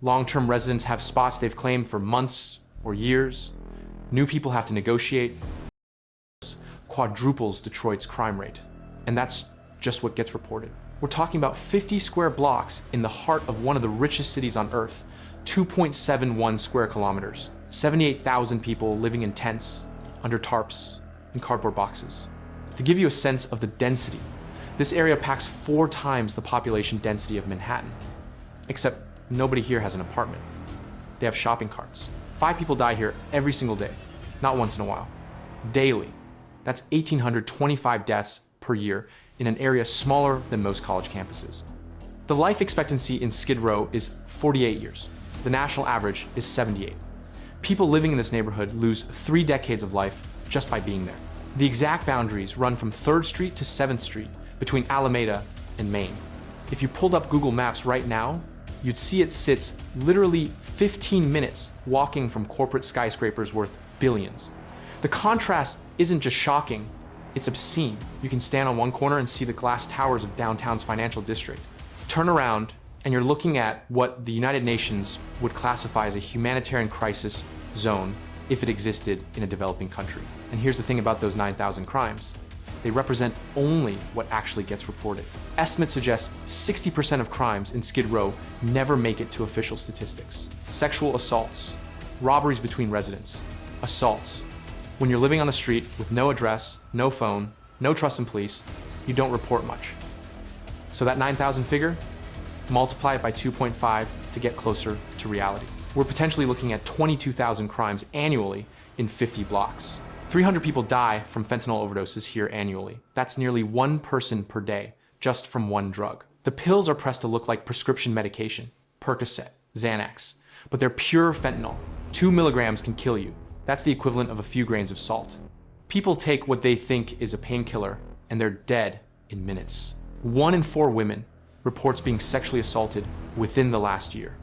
Long-term residents have spots they've claimed for months or years. New people have to negotiate. Quadruples Detroit's crime rate. And that's just what gets reported. We're talking about 50 square blocks in the heart of one of the richest cities on Earth, 2.71 square kilometers, 78,000 people living in tents, under tarps, and cardboard boxes. To give you a sense of the density, this area packs 4 times the population density of Manhattan. Except nobody here has an apartment. They have shopping carts. 5 people die here every single day, not once in a while. Daily. That's 1,825 deaths per year in an area smaller than most college campuses. The life expectancy in Skid Row is 48 years. The national average is 78. People living in this neighborhood lose 3 decades of life just by being there. The exact boundaries run from 3rd Street to 7th Street between Alameda and Main. If you pulled up Google Maps right now, you'd see it sits literally 15 minutes walking from corporate skyscrapers worth billions. The contrast isn't just shocking, it's obscene. You can stand on one corner and see the glass towers of downtown's financial district. Turn around and you're looking at what the United Nations would classify as a humanitarian crisis zone if it existed in a developing country. And here's the thing about those 9,000 crimes. They represent only what actually gets reported. Estimates suggest 60% of crimes in Skid Row never make it to official statistics. Sexual assaults, robberies between residents, assaults. When you're living on the street with no address, no phone, no trust in police, you don't report much. So that 9,000 figure, multiply it by 2.5 to get closer to reality. We're potentially looking at 22,000 crimes annually in 50 blocks. 300 people die from fentanyl overdoses here annually. That's nearly 1 person per day, just from one drug. The pills are pressed to look like prescription medication, Percocet, Xanax, but they're pure fentanyl. 2 milligrams can kill you. That's the equivalent of a few grains of salt. People take what they think is a painkiller, and they're dead in minutes. 1 in 4 women reports being sexually assaulted within the last year.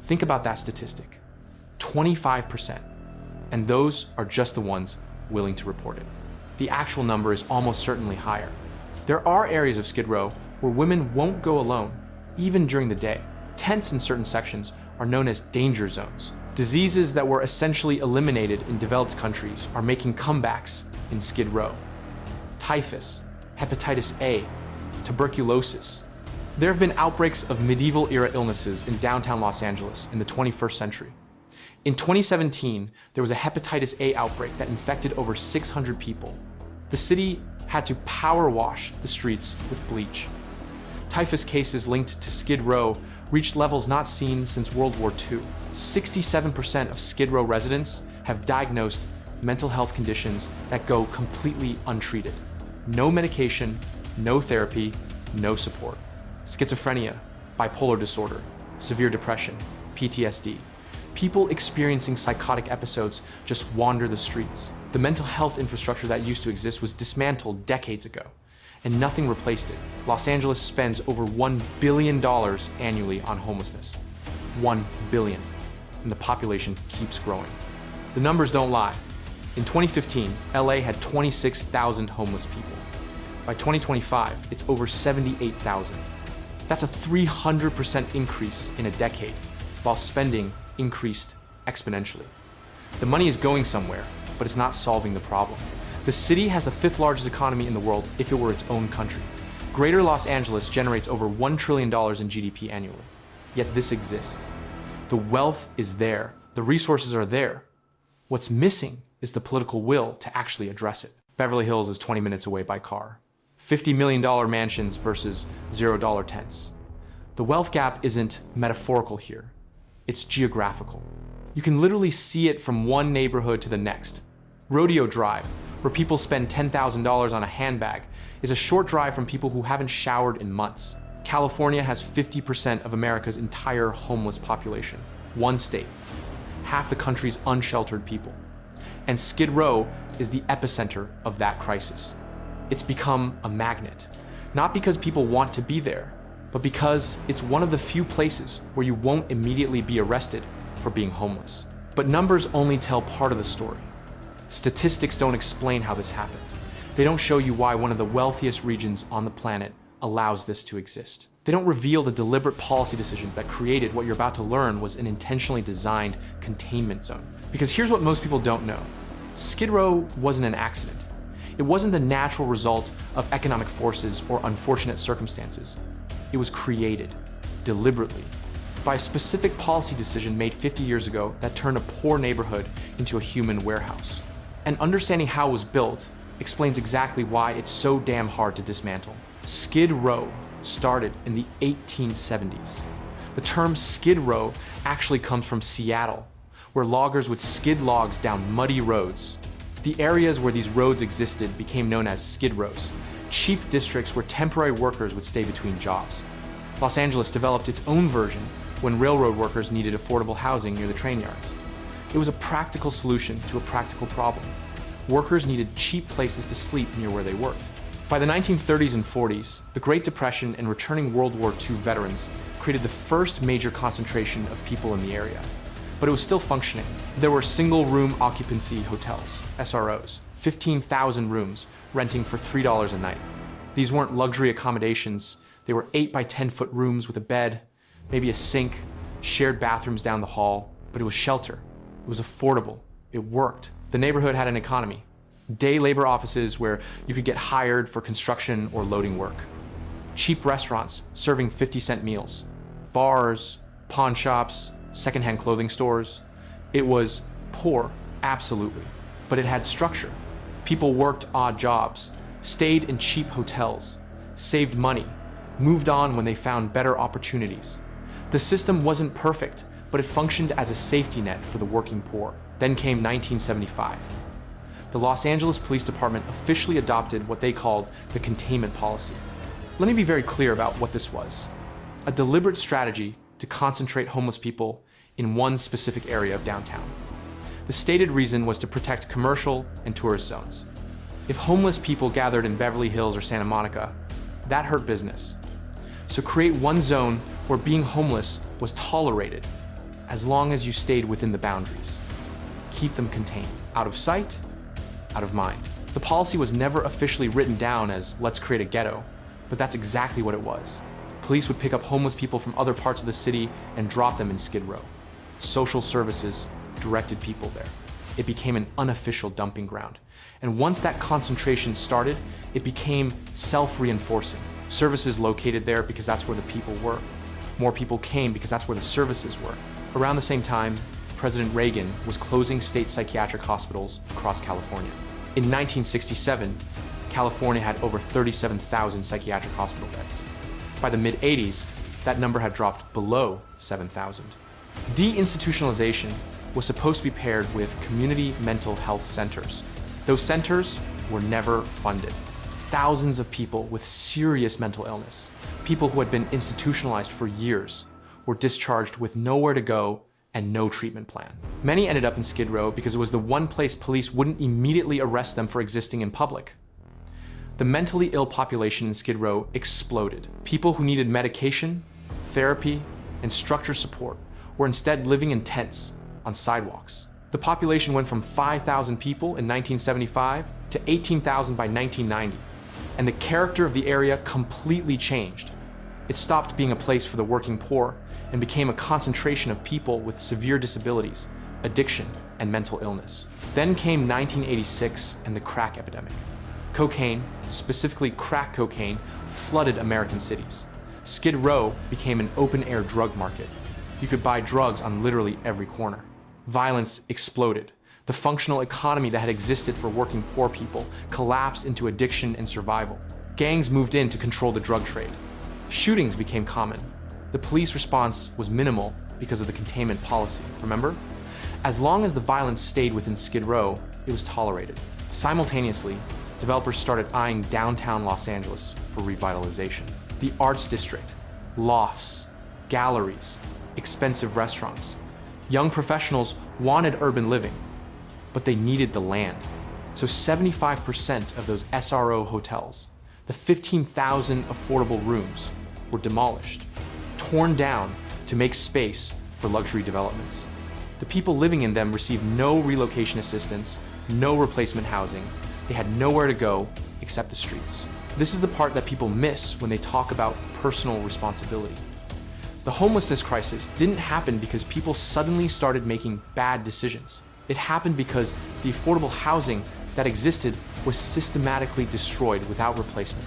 Think about that statistic. 25%. And those are just the ones willing to report it. The actual number is almost certainly higher. There are areas of Skid Row where women won't go alone, even during the day. Tents in certain sections are known as danger zones. Diseases that were essentially eliminated in developed countries are making comebacks in Skid Row. Typhus, hepatitis A, tuberculosis. There have been outbreaks of medieval-era illnesses in downtown Los Angeles in the 21st century. In 2017, there was a hepatitis A outbreak that infected over 600 people. The city had to power wash the streets with bleach. Typhus cases linked to Skid Row reached levels not seen since World War II. 67% of Skid Row residents have diagnosed mental health conditions that go completely untreated. No medication, no therapy, no support. Schizophrenia, bipolar disorder, severe depression, PTSD. People experiencing psychotic episodes just wander the streets. The mental health infrastructure that used to exist was dismantled decades ago, and nothing replaced it. Los Angeles spends over $1 billion annually on homelessness. $1 billion. And the population keeps growing. The numbers don't lie. In 2015, LA had 26,000 homeless people. By 2025, it's over 78,000. That's a 300% increase in a decade, while spending increased exponentially. The money is going somewhere, but it's not solving the problem. The city has the 5th largest economy in the world if it were its own country. Greater Los Angeles generates over $1 trillion in GDP annually. Yet this exists. The wealth is there. The resources are there. What's missing is the political will to actually address it. Beverly Hills is 20 minutes away by car. $50 million mansions versus $0 tents. The wealth gap isn't metaphorical here. It's geographical. You can literally see it from one neighborhood to the next. Rodeo Drive, where people spend $10,000 on a handbag, is a short drive from people who haven't showered in months. California has 50% of America's entire homeless population. One state. Half the country's unsheltered people. And Skid Row is the epicenter of that crisis. It's become a magnet. Not because people want to be there, but because it's one of the few places where you won't immediately be arrested for being homeless. But numbers only tell part of the story. Statistics don't explain how this happened. They don't show you why one of the wealthiest regions on the planet allows this to exist. They don't reveal the deliberate policy decisions that created what you're about to learn was an intentionally designed containment zone. Because here's what most people don't know. Skid Row wasn't an accident. It wasn't the natural result of economic forces or unfortunate circumstances. It was created, deliberately, by a specific policy decision made 50 years ago that turned a poor neighborhood into a human warehouse. And understanding how it was built explains exactly why it's so damn hard to dismantle. Skid Row started in the 1870s. The term Skid Row actually comes from Seattle, where loggers would skid logs down muddy roads. The areas where these roads existed became known as skid rows, cheap districts where temporary workers would stay between jobs. Los Angeles developed its own version when railroad workers needed affordable housing near the train yards. It was a practical solution to a practical problem. Workers needed cheap places to sleep near where they worked. By the 1930s and 40s, the Great Depression and returning World War II veterans created the first major concentration of people in the area. But it was still functioning. There were single-room occupancy hotels, SROs, 15,000 rooms, renting for $3 a night. These weren't luxury accommodations. They were 8 by 10-foot rooms with a bed, maybe a sink, shared bathrooms down the hall, but it was shelter. It was affordable. It worked. The neighborhood had an economy. Day labor offices where you could get hired for construction or loading work. Cheap restaurants serving 50-cent meals. Bars, pawn shops, secondhand clothing stores. It was poor, absolutely, but it had structure. People worked odd jobs, stayed in cheap hotels, saved money, moved on when they found better opportunities. The system wasn't perfect, but it functioned as a safety net for the working poor. Then came 1975. The Los Angeles Police Department officially adopted what they called the containment policy. Let me be very clear about what this was. A deliberate strategy to concentrate homeless people in one specific area of downtown. The stated reason was to protect commercial and tourist zones. If homeless people gathered in Beverly Hills or Santa Monica, that hurt business. So create one zone where being homeless was tolerated as long as you stayed within the boundaries. Keep them contained, out of sight, out of mind. The policy was never officially written down as let's create a ghetto, but that's exactly what it was. Police would pick up homeless people from other parts of the city and drop them in Skid Row. Social services directed people there. It became an unofficial dumping ground. And once that concentration started, it became self-reinforcing. Services located there because that's where the people were. More people came because that's where the services were. Around the same time, President Reagan was closing state psychiatric hospitals across California. In 1967, California had over 37,000 psychiatric hospital beds. By the mid-80s, that number had dropped below 7,000. Deinstitutionalization was supposed to be paired with community mental health centers. Those centers were never funded. Thousands of people with serious mental illness, people who had been institutionalized for years, were discharged with nowhere to go and no treatment plan. Many ended up in Skid Row because it was the one place police wouldn't immediately arrest them for existing in public. The mentally ill population in Skid Row exploded. People who needed medication, therapy, and structure support were instead living in tents on sidewalks. The population went from 5,000 people in 1975 to 18,000 by 1990, and the character of the area completely changed. It stopped being a place for the working poor and became a concentration of people with severe disabilities, addiction, and mental illness. Then came 1986 and the crack epidemic. Cocaine, specifically crack cocaine, flooded American cities. Skid Row became an open-air drug market. You could buy drugs on literally every corner. Violence exploded. The functional economy that had existed for working poor people collapsed into addiction and survival. Gangs moved in to control the drug trade. Shootings became common. The police response was minimal because of the containment policy, remember? As long as the violence stayed within Skid Row, it was tolerated. Simultaneously, developers started eyeing downtown Los Angeles for revitalization. The Arts District, lofts, galleries, expensive restaurants. Young professionals wanted urban living, but they needed the land. So 75% of those SRO hotels, the 15,000 affordable rooms, were demolished, torn down to make space for luxury developments. The people living in them received no relocation assistance, no replacement housing. They had nowhere to go except the streets. This is the part that people miss when they talk about personal responsibility. The homelessness crisis didn't happen because people suddenly started making bad decisions. It happened because the affordable housing that existed was systematically destroyed without replacement.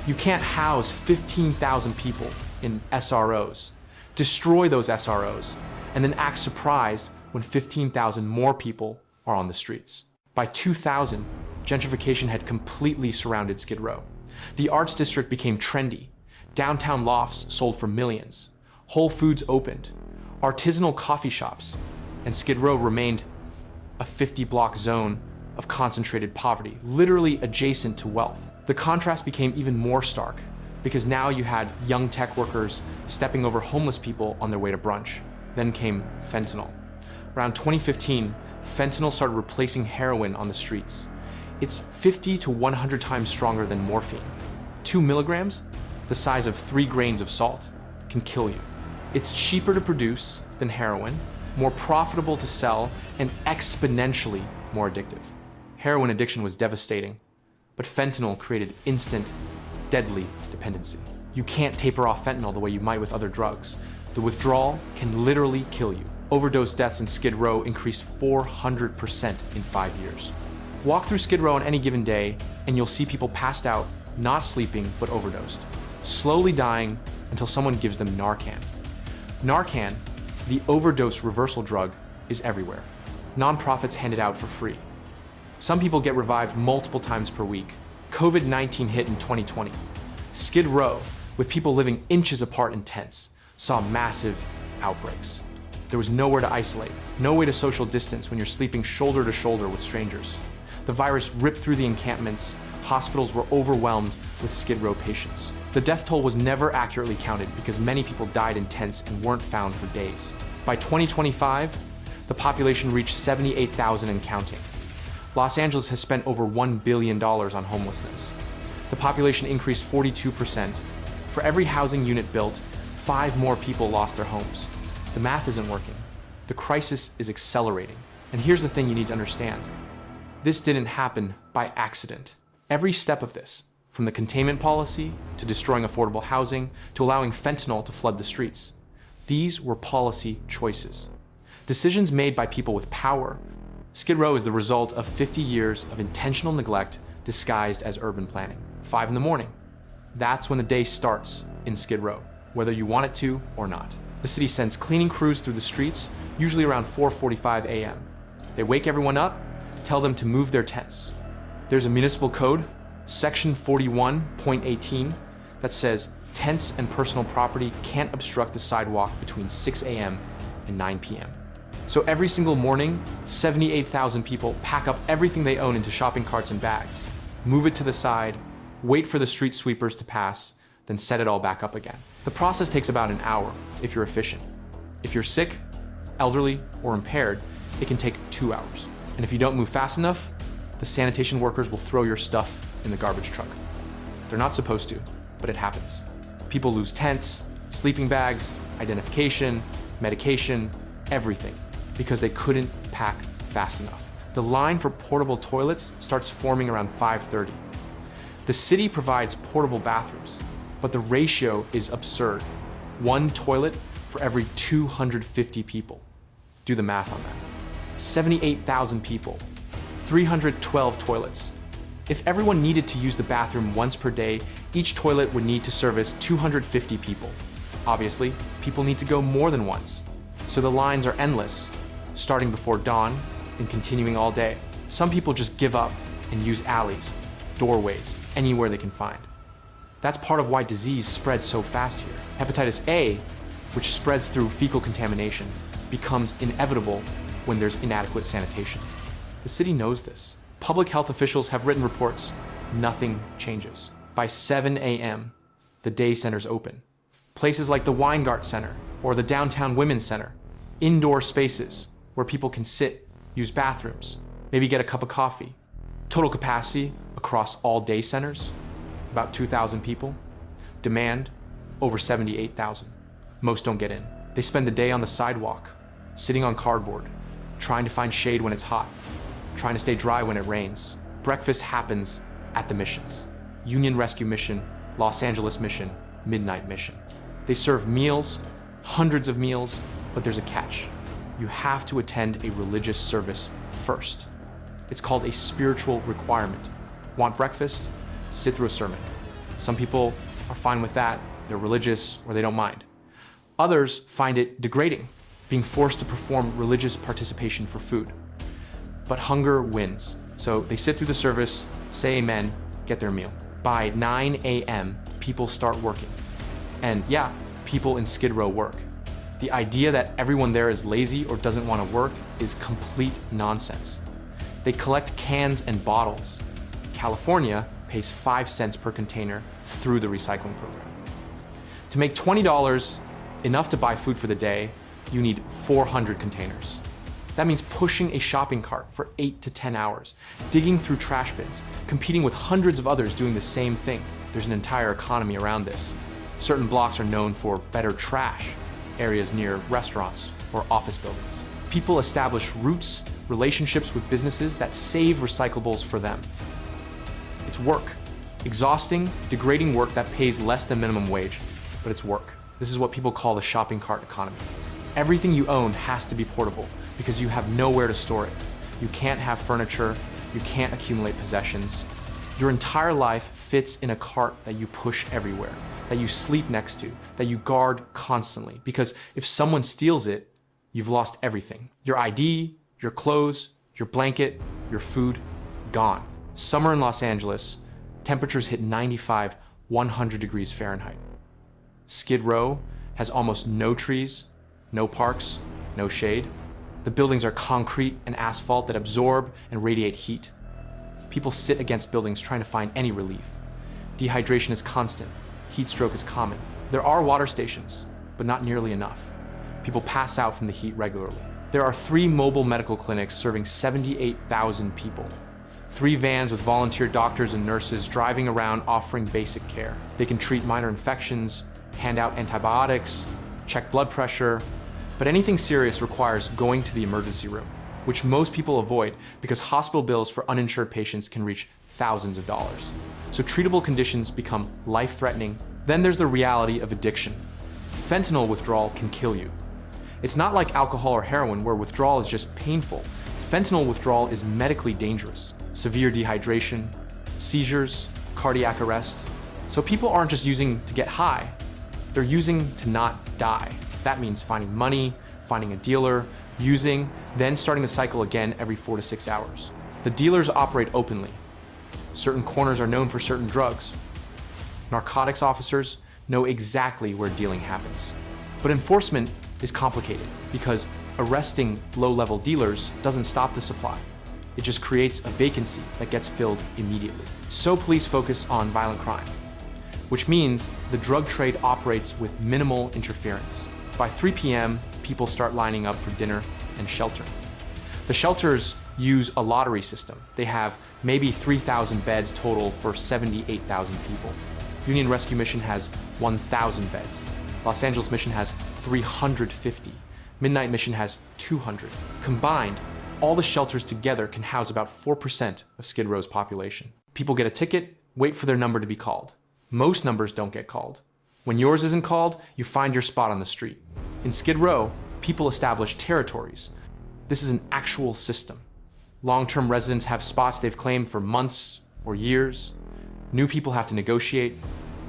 You can't house 15,000 people in SROs, destroy those SROs, and then act surprised when 15,000 more people are on the streets. By 2000, gentrification had completely surrounded Skid Row. The Arts District became trendy. Downtown lofts sold for millions. Whole Foods opened. Artisanal coffee shops. And Skid Row remained a 50-block zone of concentrated poverty, literally adjacent to wealth. The contrast became even more stark because now you had young tech workers stepping over homeless people on their way to brunch. Then came fentanyl. Around 2015, fentanyl started replacing heroin on the streets. It's 50 to 100 times stronger than morphine. 2 milligrams, the size of 3 grains of salt, can kill you. It's cheaper to produce than heroin, more profitable to sell, and exponentially more addictive. Heroin addiction was devastating, but fentanyl created instant, deadly dependency. You can't taper off fentanyl the way you might with other drugs. The withdrawal can literally kill you. Overdose deaths in Skid Row increased 400% in 5 years. Walk through Skid Row on any given day, and you'll see people passed out, not sleeping, but overdosed, slowly dying until someone gives them Narcan. Narcan, the overdose reversal drug, is everywhere. Nonprofits hand it out for free. Some people get revived multiple times per week. COVID-19 hit in 2020. Skid Row, with people living inches apart in tents, saw massive outbreaks. There was nowhere to isolate, no way to social distance when you're sleeping shoulder to shoulder with strangers. The virus ripped through the encampments. Hospitals were overwhelmed with Skid Row patients. The death toll was never accurately counted because many people died in tents and weren't found for days. By 2025, the population reached 78,000 and counting. Los Angeles has spent over $1 billion on homelessness. The population increased 42%. For every housing unit built, 5 more people lost their homes. The math isn't working. The crisis is accelerating. And here's the thing you need to understand. This didn't happen by accident. Every step of this, from the containment policy to destroying affordable housing to allowing fentanyl to flood the streets, these were policy choices. Decisions made by people with power. Skid Row is the result of 50 years of intentional neglect disguised as urban planning. 5 in the morning. That's when the day starts in Skid Row, whether you want it to or not. The city sends cleaning crews through the streets, usually around 4:45 a.m. They wake everyone up, tell them to move their tents. There's a municipal code, section 41.18, that says tents and personal property can't obstruct the sidewalk between 6 a.m. and 9 p.m. So every single morning, 78,000 people pack up everything they own into shopping carts and bags, move it to the side, wait for the street sweepers to pass, then set it all back up again. The process takes about an hour if you're efficient. If you're sick, elderly, or impaired, it can take 2 hours. And if you don't move fast enough, the sanitation workers will throw your stuff in the garbage truck. They're not supposed to, but it happens. People lose tents, sleeping bags, identification, medication, everything, because they couldn't pack fast enough. The line for portable toilets starts forming around 5:30. The city provides portable bathrooms, but the ratio is absurd. 1 toilet for every 250 people. Do the math on that. 78,000 people, 312 toilets. If everyone needed to use the bathroom once per day, each toilet would need to service 250 people. Obviously, people need to go more than once. So the lines are endless, starting before dawn and continuing all day. Some people just give up and use alleys, doorways, anywhere they can find. That's part of why disease spreads so fast here. Hepatitis A, which spreads through fecal contamination, becomes inevitable when there's inadequate sanitation. The city knows this. Public health officials have written reports. Nothing changes. By 7 a.m., the day centers open. Places like the Weingart Center or the Downtown Women's Center, indoor spaces where people can sit, use bathrooms, maybe get a cup of coffee. Total capacity across all day centers, about 2,000 people. Demand, over 78,000. Most don't get in. They spend the day on the sidewalk, sitting on cardboard, trying to find shade when it's hot, trying to stay dry when it rains. Breakfast happens at the missions. Union Rescue Mission, Los Angeles Mission, Midnight Mission. They serve meals, hundreds of meals, but there's a catch. You have to attend a religious service first. It's called a spiritual requirement. Want breakfast? Sit through a sermon. Some people are fine with that, they're religious, or they don't mind. Others find it degrading, being forced to perform religious participation for food. But hunger wins. So they sit through the service, say amen, get their meal. By 9 a.m., people start working. And yeah, people in Skid Row work. The idea that everyone there is lazy or doesn't want to work is complete nonsense. They collect cans and bottles. California pays 5 cents per container through the recycling program. To make $20 enough to buy food for the day, you need 400 containers. That means pushing a shopping cart for 8 to 10 hours, digging through trash bins, competing with hundreds of others doing the same thing. There's an entire economy around this. Certain blocks are known for better trash, areas near restaurants or office buildings. People establish routes, relationships with businesses that save recyclables for them. It's work. Exhausting, degrading work that pays less than minimum wage, but it's work. This is what people call the shopping cart economy. Everything you own has to be portable because you have nowhere to store it. You can't have furniture, you can't accumulate possessions. Your entire life fits in a cart that you push everywhere, that you sleep next to, that you guard constantly. Because if someone steals it, you've lost everything. Your ID, your clothes, your blanket, your food, gone. Summer in Los Angeles, temperatures hit 95, 100 degrees Fahrenheit. Skid Row has almost no trees, no parks, no shade. The buildings are concrete and asphalt that absorb and radiate heat. People sit against buildings trying to find any relief. Dehydration is constant. Heat stroke is common. There are water stations, but not nearly enough. People pass out from the heat regularly. There are 3 mobile medical clinics serving 78,000 people. 3 vans with volunteer doctors and nurses driving around offering basic care. They can treat minor infections, hand out antibiotics, check blood pressure, but anything serious requires going to the emergency room, which most people avoid because hospital bills for uninsured patients can reach thousands of dollars. So treatable conditions become life-threatening. Then there's the reality of addiction. Fentanyl withdrawal can kill you. It's not like alcohol or heroin where withdrawal is just painful. Fentanyl withdrawal is medically dangerous. Severe dehydration, seizures, cardiac arrest. So people aren't just using to get high, they're using to not die. That means finding money, finding a dealer, using, then starting the cycle again every 4 to 6 hours. The dealers operate openly. Certain corners are known for certain drugs. Narcotics officers know exactly where dealing happens. But enforcement is complicated because arresting low-level dealers doesn't stop the supply. It just creates a vacancy that gets filled immediately. So police focus on violent crime, which means the drug trade operates with minimal interference. By 3 p.m., people start lining up for dinner and shelter. The shelters use a lottery system. They have maybe 3,000 beds total for 78,000 people. Union Rescue Mission has 1,000 beds. Los Angeles Mission has 350. Midnight Mission has 200. Combined, all the shelters together can house about 4% of Skid Row's population. People get a ticket, wait for their number to be called. Most numbers don't get called. When yours isn't called, you find your spot on the street. In Skid Row, people establish territories. This is an actual system. Long-term residents have spots they've claimed for months or years. New people have to negotiate,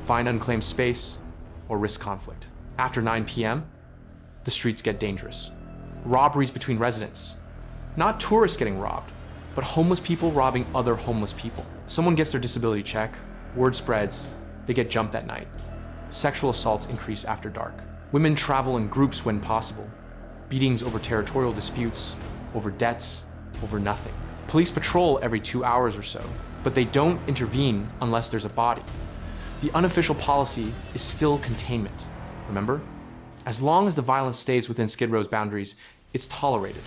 find unclaimed space, or risk conflict. After 9 p.m., the streets get dangerous. Robberies between residents. Not tourists getting robbed, but homeless people robbing other homeless people. Someone gets their disability check, word spreads, they get jumped that night. Sexual assaults increase after dark. Women travel in groups when possible. Beatings over territorial disputes, over debts, over nothing. Police patrol every 2 hours or so, but they don't intervene unless there's a body. The unofficial policy is still containment, remember? As long as the violence stays within Skid Row's boundaries, it's tolerated.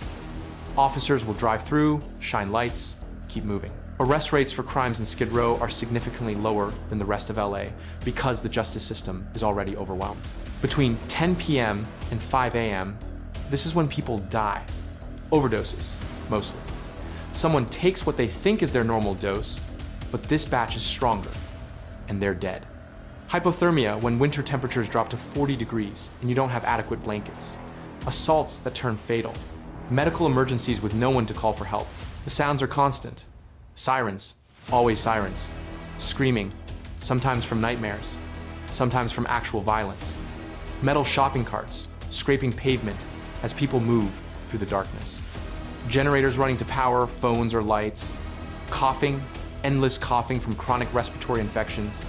Officers will drive through, shine lights, keep moving. Arrest rates for crimes in Skid Row are significantly lower than the rest of LA because the justice system is already overwhelmed. Between 10 p.m. and 5 a.m., this is when people die. Overdoses, mostly. Someone takes what they think is their normal dose, but this batch is stronger. and they're dead. Hypothermia, when winter temperatures drop to 40 degrees and you don't have adequate blankets. Assaults that turn fatal. Medical emergencies with no one to call for help. The sounds are constant. Sirens, always sirens. Screaming, sometimes from nightmares, sometimes from actual violence. Metal shopping carts, scraping pavement as people move through the darkness. Generators running to power phones or lights. Coughing, endless coughing from chronic respiratory infections.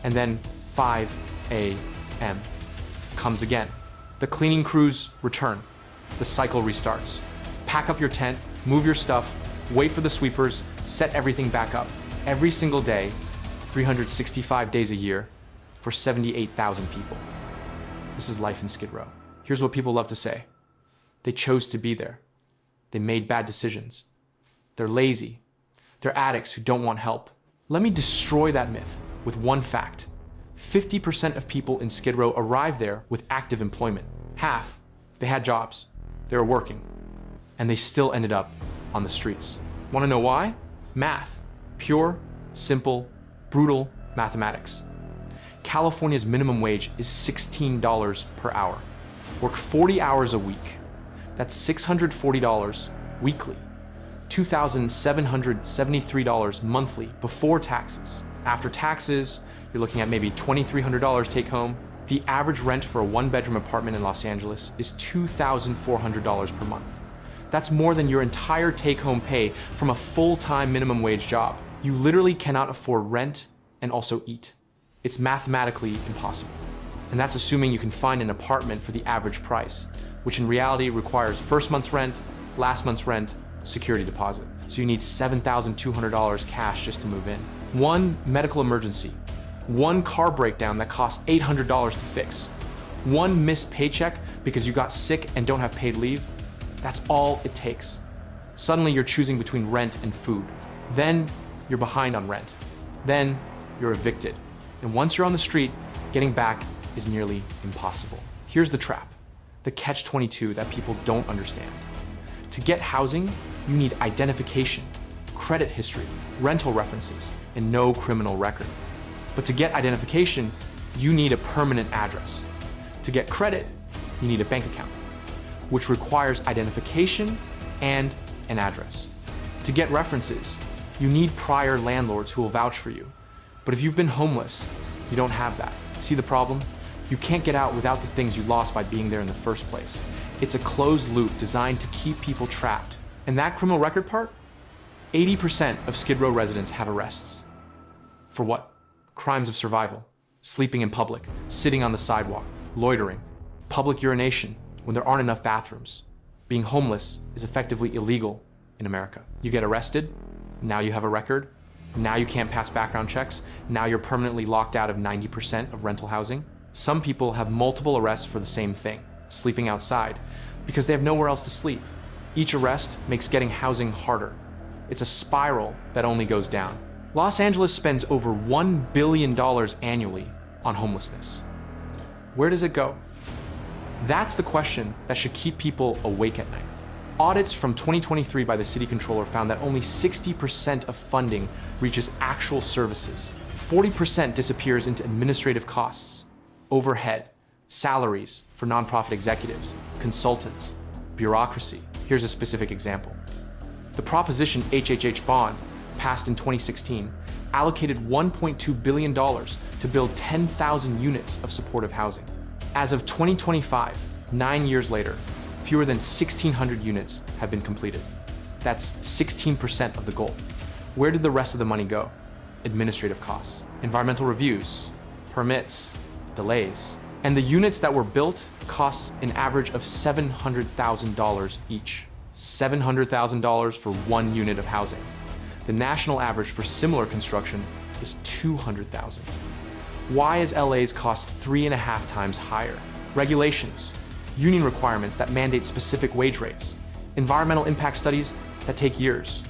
And then 5 a.m. comes again. The cleaning crews return. The cycle restarts. Pack up your tent, move your stuff, wait for the sweepers, set everything back up. Every single day, 365 days a year, for 78,000 people. This is life in Skid Row. Here's what people love to say. They chose to be there. They made bad decisions. They're lazy. They're addicts who don't want help. Let me destroy that myth with one fact. 50% of people in Skid Row arrived there with active employment. Half, they had jobs. They were working. And they still ended up on the streets. Want to know why? Math. Pure, simple, brutal mathematics. California's minimum wage is $16 per hour. Work 40 hours a week. That's $640 weekly. $2,773 monthly before taxes. After taxes, you're looking at maybe $2,300 take home. The average rent for a one-bedroom apartment in Los Angeles is $2,400 per month. That's more than your entire take-home pay from a full-time minimum wage job. You literally cannot afford rent and also eat. It's mathematically impossible. And that's assuming you can find an apartment for the average price, which in reality requires first month's rent, last month's rent, security deposit. So you need $7,200 cash just to move in. One medical emergency, one car breakdown that costs $800 to fix, one missed paycheck because you got sick and don't have paid leave, that's all it takes. Suddenly you're choosing between rent and food. Then you're behind on rent. Then you're evicted. And once you're on the street, getting back is nearly impossible. Here's the trap, the catch-22 that people don't understand. To get housing, you need identification, credit history, rental references, and no criminal record. But to get identification, you need a permanent address. To get credit, you need a bank account, which requires identification and an address. To get references, you need prior landlords who will vouch for you. But if you've been homeless, you don't have that. See the problem? You can't get out without the things you lost by being there in the first place. It's a closed loop designed to keep people trapped. And that criminal record part? 80% of Skid Row residents have arrests. For what? Crimes of survival, sleeping in public, sitting on the sidewalk, loitering, public urination when there aren't enough bathrooms. Being homeless is effectively illegal in America. You get arrested, now you have a record, now you can't pass background checks, now you're permanently locked out of 90% of rental housing. Some people have multiple arrests for the same thing, sleeping outside, because they have nowhere else to sleep. Each arrest makes getting housing harder. It's a spiral that only goes down. Los Angeles spends over $1 billion annually on homelessness. Where does it go? That's the question that should keep people awake at night. Audits from 2023 by the city controller found that only 60% of funding reaches actual services. 40% disappears into administrative costs, overhead, salaries for nonprofit executives, consultants, bureaucracy. Here's a specific example. The Proposition HHH bond, passed in 2016, allocated $1.2 billion to build 10,000 units of supportive housing. As of 2025, 9 years later, fewer than 1,600 units have been completed. That's 16% of the goal. Where did the rest of the money go? Administrative costs, environmental reviews, permits, delays. And the units that were built cost an average of $700,000 each. $700,000 for one unit of housing. The national average for similar construction is $200,000. Why is LA's cost 3.5 times higher? Regulations, union requirements that mandate specific wage rates, environmental impact studies that take years,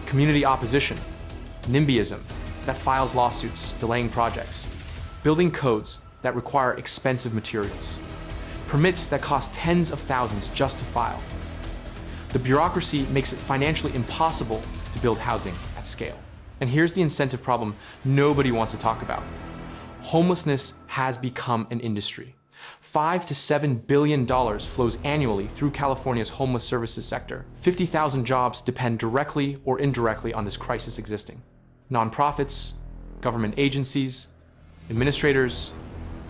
community opposition, NIMBYism that files lawsuits delaying projects, building codes that require expensive materials, permits that cost tens of thousands just to file. The bureaucracy makes it financially impossible to build housing at scale. And here's the incentive problem nobody wants to talk about. Homelessness has become an industry. $5 to $7 billion flows annually through California's homeless services sector. 50,000 jobs depend directly or indirectly on this crisis existing. Nonprofits, government agencies, administrators,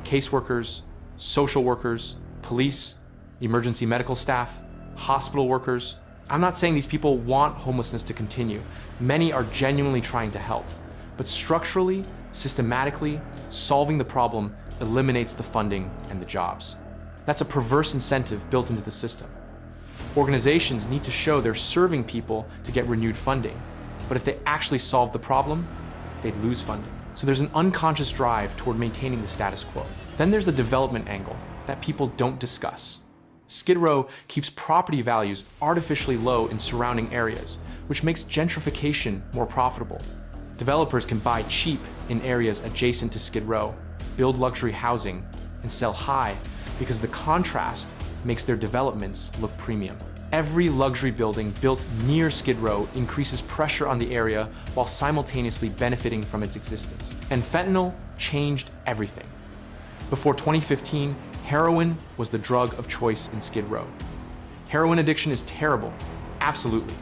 caseworkers, social workers, police, emergency medical staff, hospital workers. I'm not saying these people want homelessness to continue. Many are genuinely trying to help. But structurally, systematically, solving the problem eliminates the funding and the jobs. That's a perverse incentive built into the system. Organizations need to show they're serving people to get renewed funding. But if they actually solve the problem, they'd lose funding. So there's an unconscious drive toward maintaining the status quo. Then there's the development angle that people don't discuss. Skid Row keeps property values artificially low in surrounding areas, which makes gentrification more profitable. Developers can buy cheap in areas adjacent to Skid Row, build luxury housing, and sell high because the contrast makes their developments look premium. Every luxury building built near Skid Row increases pressure on the area while simultaneously benefiting from its existence. And fentanyl changed everything. Before 2015, heroin was the drug of choice in Skid Row. Heroin addiction is terrible, absolutely,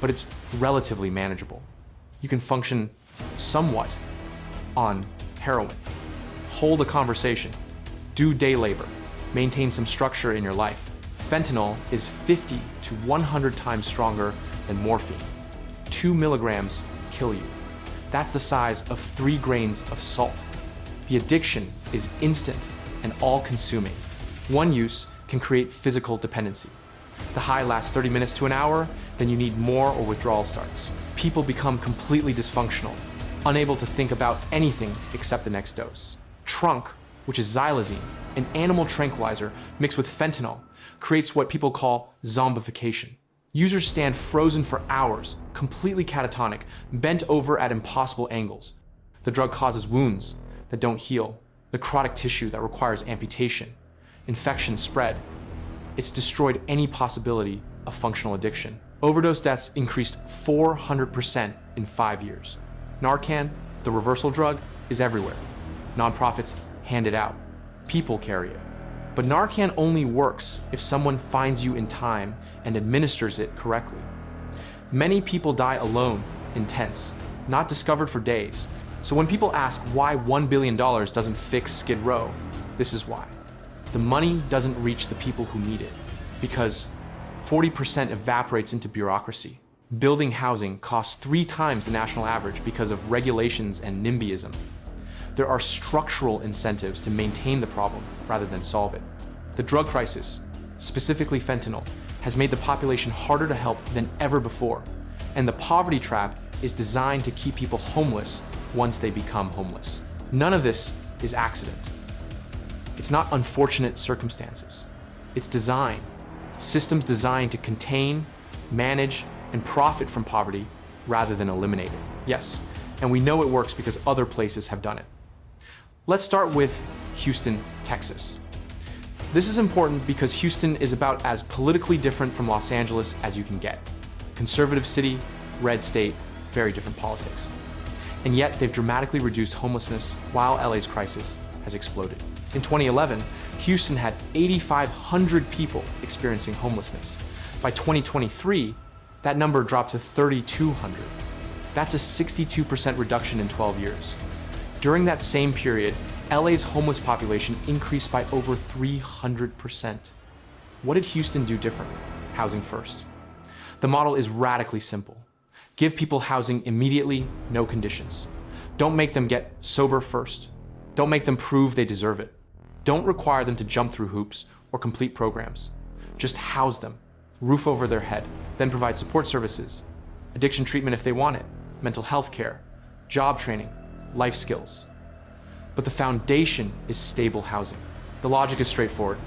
but it's relatively manageable. You can function somewhat on heroin. Hold a conversation, do day labor, maintain some structure in your life. Fentanyl is 50 to 100 times stronger than morphine. 2 milligrams kill you. That's the size of 3 grains of salt. The addiction is instant and all-consuming. One use can create physical dependency. The high lasts 30 minutes to an hour, then you need more or withdrawal starts. People become completely dysfunctional, unable to think about anything except the next dose. Trunk, which is xylazine, an animal tranquilizer mixed with fentanyl, creates what people call zombification. Users stand frozen for hours, completely catatonic, bent over at impossible angles. The drug causes wounds that don't heal, necrotic tissue that requires amputation, infection spread. It's destroyed any possibility of functional addiction. Overdose deaths increased 400% in 5 years. Narcan, the reversal drug, is everywhere. Nonprofits hand it out. People carry it. But Narcan only works if someone finds you in time and administers it correctly. Many people die alone in tents, not discovered for days. So when people ask why $1 billion doesn't fix Skid Row, this is why. The money doesn't reach the people who need it, because 40% evaporates into bureaucracy. Building housing costs 3 times the national average because of regulations and NIMBYism. There are structural incentives to maintain the problem rather than solve it. The drug crisis, specifically fentanyl, has made the population harder to help than ever before, and the poverty trap is designed to keep people homeless once they become homeless. None of this is accident. It's not unfortunate circumstances. It's design. Systems designed to contain, manage, and profit from poverty rather than eliminate it. Yes, and we know it works because other places have done it. Let's start with Houston, Texas. This is important because Houston is about as politically different from Los Angeles as you can get. Conservative city, red state, very different politics. And yet they've dramatically reduced homelessness while LA's crisis has exploded. In 2011, Houston had 8,500 people experiencing homelessness. By 2023, that number dropped to 3,200. That's a 62% reduction in 12 years. During that same period, LA's homeless population increased by over 300%. What did Houston do differently? Housing first. The model is radically simple. Give people housing immediately, no conditions. Don't make them get sober first. Don't make them prove they deserve it. Don't require them to jump through hoops or complete programs. Just house them, roof over their head, then provide support services, addiction treatment if they want it, mental health care, job training, life skills. But the foundation is stable housing. The logic is straightforward.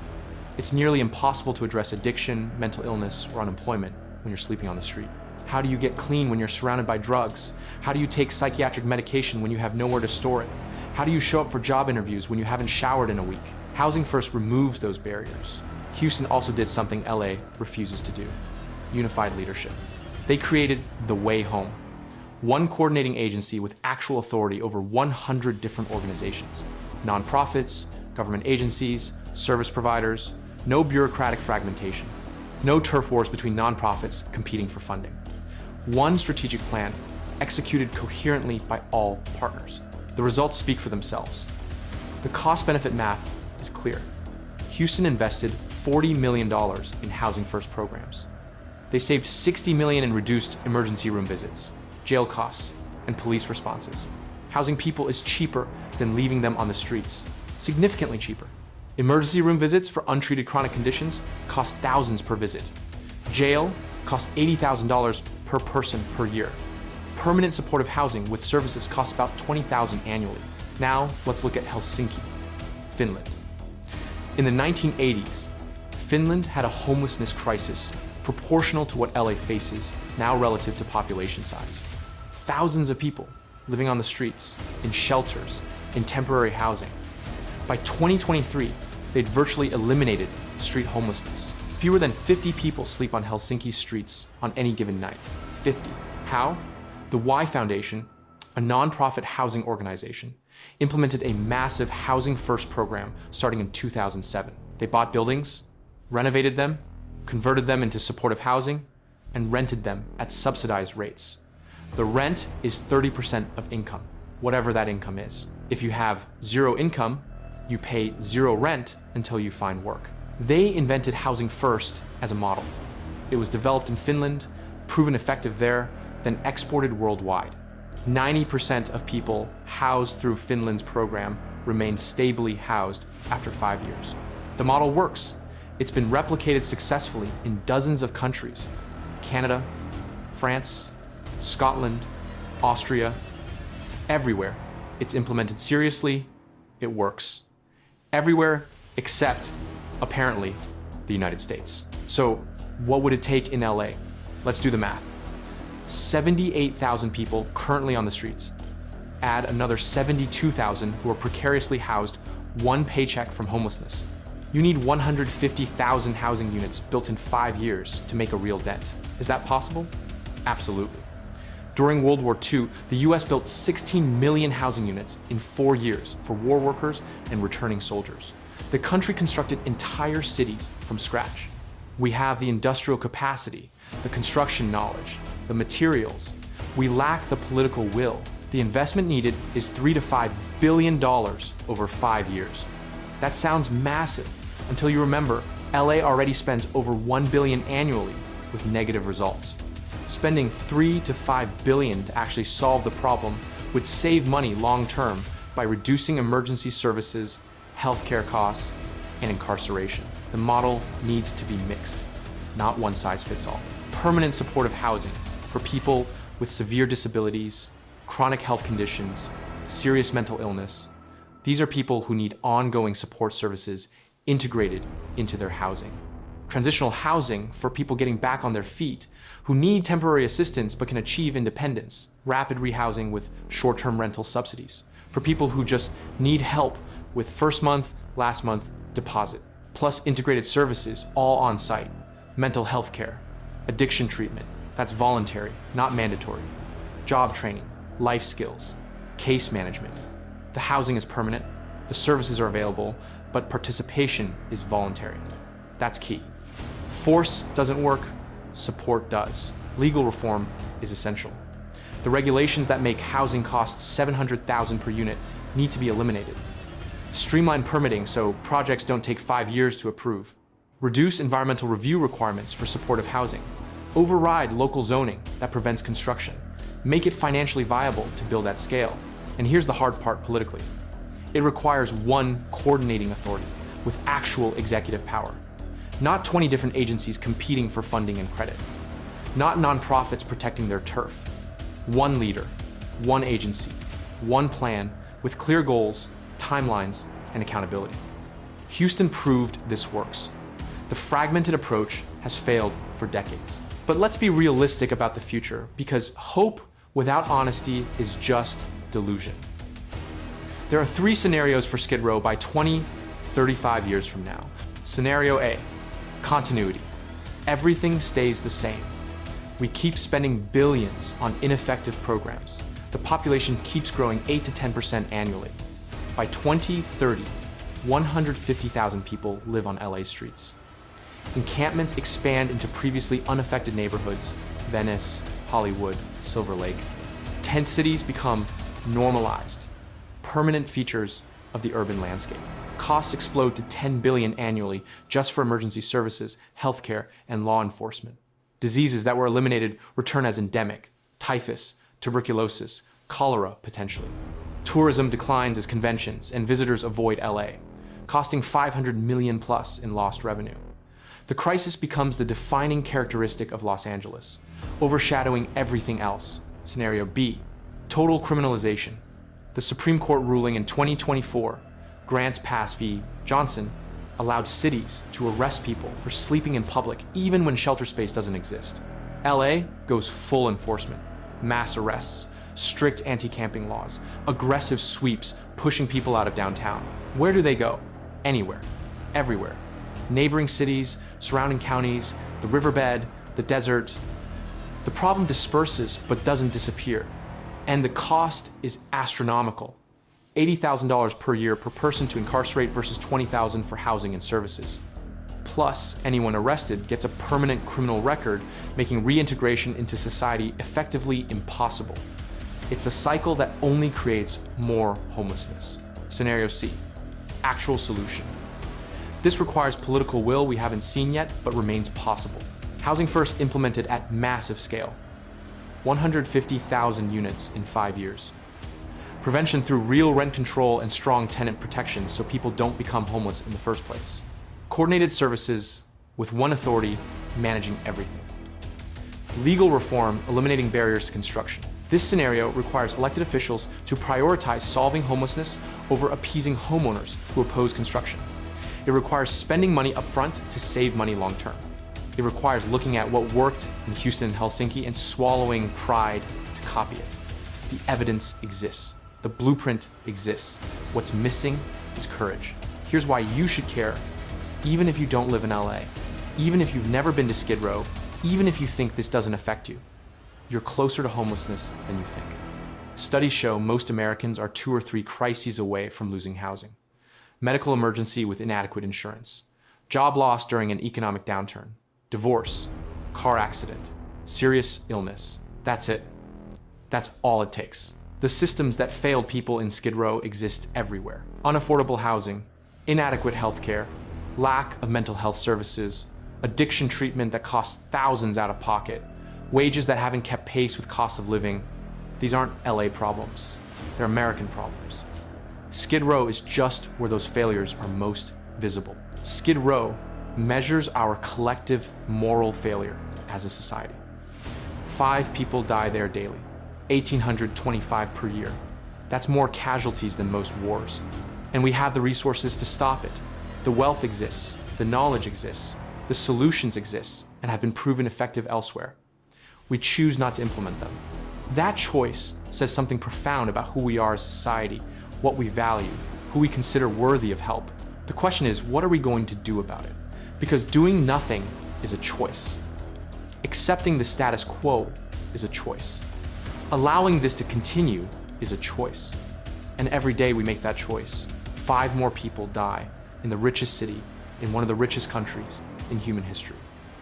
It's nearly impossible to address addiction, mental illness, or unemployment when you're sleeping on the street. How do you get clean when you're surrounded by drugs? How do you take psychiatric medication when you have nowhere to store it? How do you show up for job interviews when you haven't showered in a week? Housing First removes those barriers. Houston also did something LA refuses to do: unified leadership. They created the Way Home. One coordinating agency with actual authority over 100 different organizations, nonprofits, government agencies, service providers, no bureaucratic fragmentation, no turf wars between nonprofits competing for funding. One strategic plan executed coherently by all partners. The results speak for themselves. The cost-benefit math is clear. Houston invested $40 million in Housing First programs. They saved $60 million in reduced emergency room visits, jail costs, and police responses. Housing people is cheaper than leaving them on the streets, significantly cheaper. Emergency room visits for untreated chronic conditions cost thousands per visit. Jail costs $80,000 per person per year. Permanent supportive housing with services costs about $20,000 annually. Now, let's look at Helsinki, Finland. In the 1980s, Finland had a homelessness crisis proportional to what LA faces now relative to population size. Thousands of people living on the streets, in shelters, in temporary housing. By 2023, they'd virtually eliminated street homelessness. Fewer than 50 people sleep on Helsinki's streets on any given night. 50. How? The Y Foundation, a nonprofit housing organization, implemented a massive Housing First program starting in 2007. They bought buildings, renovated them, converted them into supportive housing, and rented them at subsidized rates. The rent is 30% of income, whatever that income is. If you have zero income, you pay zero rent until you find work. They invented Housing First as a model. It was developed in Finland, proven effective there, then exported worldwide. 90% of people housed through Finland's program remain stably housed after 5 years. The model works. It's been replicated successfully in dozens of countries: Canada, France, Scotland, Austria. Everywhere it's implemented seriously, it works. Everywhere except, apparently, the United States. So what would it take in LA? Let's do the math. 78,000 people currently on the streets. Add another 72,000 who are precariously housed, one paycheck from homelessness. You need 150,000 housing units built in 5 years to make a real dent. Is that possible? Absolutely. During World War II, the US built 16 million housing units in 4 years for war workers and returning soldiers. The country constructed entire cities from scratch. We have the industrial capacity, the construction knowledge, the materials. We lack the political will. The investment needed is $3 to $5 billion over 5 years. That sounds massive until you remember LA already spends over $1 billion annually with negative results. Spending $3 to $5 billion to actually solve the problem would save money long term by reducing emergency services, healthcare costs, and incarceration. The model needs to be mixed, not one size fits all. Permanent supportive housing for people with severe disabilities, chronic health conditions, serious mental illness. These are people who need ongoing support services integrated into their housing. Transitional housing for people getting back on their feet, who need temporary assistance but can achieve independence. Rapid rehousing with short-term rental subsidies for people who just need help with first month, last month deposit, plus integrated services all on site. Mental health care, addiction treatment, that's voluntary, not mandatory. Job training, life skills, case management. The housing is permanent, the services are available, but participation is voluntary. That's key. Force doesn't work, support does. Legal reform is essential. The regulations that make housing costs $700,000 per unit need to be eliminated. Streamline permitting so projects don't take 5 years to approve. Reduce environmental review requirements for supportive housing. Override local zoning that prevents construction. Make it financially viable to build at scale. And here's the hard part politically. It requires one coordinating authority with actual executive power. Not 20 different agencies competing for funding and credit. Not nonprofits protecting their turf. One leader, one agency, one plan with clear goals, timelines, and accountability. Houston proved this works. The fragmented approach has failed for decades. But let's be realistic about the future, because hope without honesty is just delusion. There are 3 scenarios for Skid Row by 35 years from now. Scenario A, continuity. Everything stays the same. We keep spending billions on ineffective programs. The population keeps growing 8 to 10% annually. By 2030, 150,000 people live on LA streets. Encampments expand into previously unaffected neighborhoods, Venice, Hollywood, Silver Lake. Tent cities become normalized, permanent features of the urban landscape. Costs explode to $10 billion annually just for emergency services, healthcare, and law enforcement. Diseases that were eliminated return as endemic: typhus, tuberculosis, cholera potentially. Tourism declines as conventions and visitors avoid LA, costing $500 million plus in lost revenue. The crisis becomes the defining characteristic of Los Angeles, overshadowing everything else. Scenario B, total criminalization. The Supreme Court ruling in 2024, Grants Pass v. Johnson, allowed cities to arrest people for sleeping in public even when shelter space doesn't exist. LA goes full enforcement, mass arrests, strict anti-camping laws, aggressive sweeps pushing people out of downtown. Where do they go? Anywhere, everywhere. Neighboring cities, surrounding counties, the riverbed, the desert. The problem disperses but doesn't disappear. And the cost is astronomical. $80,000 per year per person to incarcerate versus $20,000 for housing and services. Plus, anyone arrested gets a permanent criminal record, making reintegration into society effectively impossible. It's a cycle that only creates more homelessness. Scenario C, actual solution. This requires political will we haven't seen yet, but remains possible. Housing First implemented at massive scale. 150,000 units in 5 years. Prevention through real rent control and strong tenant protections so people don't become homeless in the first place. Coordinated services with one authority managing everything. Legal reform eliminating barriers to construction. This scenario requires elected officials to prioritize solving homelessness over appeasing homeowners who oppose construction. It requires spending money upfront to save money long term. It requires looking at what worked in Houston and Helsinki and swallowing pride to copy it. The evidence exists. The blueprint exists. What's missing is courage. Here's why you should care, even if you don't live in LA, even if you've never been to Skid Row, even if you think this doesn't affect you. You're closer to homelessness than you think. Studies show most Americans are 2 or 3 crises away from losing housing. Medical emergency with inadequate insurance, job loss during an economic downturn, divorce, car accident, serious illness. That's it. That's all it takes. The systems that failed people in Skid Row exist everywhere. Unaffordable housing, inadequate healthcare, lack of mental health services, addiction treatment that costs thousands out of pocket, wages that haven't kept pace with cost of living. These aren't LA problems. They're American problems. Skid Row is just where those failures are most visible. Skid Row measures our collective moral failure as a society. 5 people die there daily, 1,825 per year. That's more casualties than most wars. And we have the resources to stop it. The wealth exists, the knowledge exists, the solutions exist and have been proven effective elsewhere. We choose not to implement them. That choice says something profound about who we are as a society, what we value, who we consider worthy of help. The question is, what are we going to do about it? Because doing nothing is a choice. Accepting the status quo is a choice. Allowing this to continue is a choice. And every day we make that choice, 5 more people die in the richest city, in one of the richest countries in human history.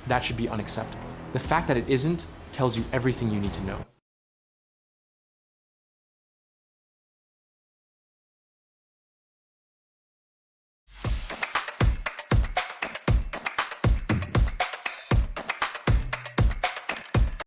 That should be unacceptable. The fact that it isn't tells you everything you need to know.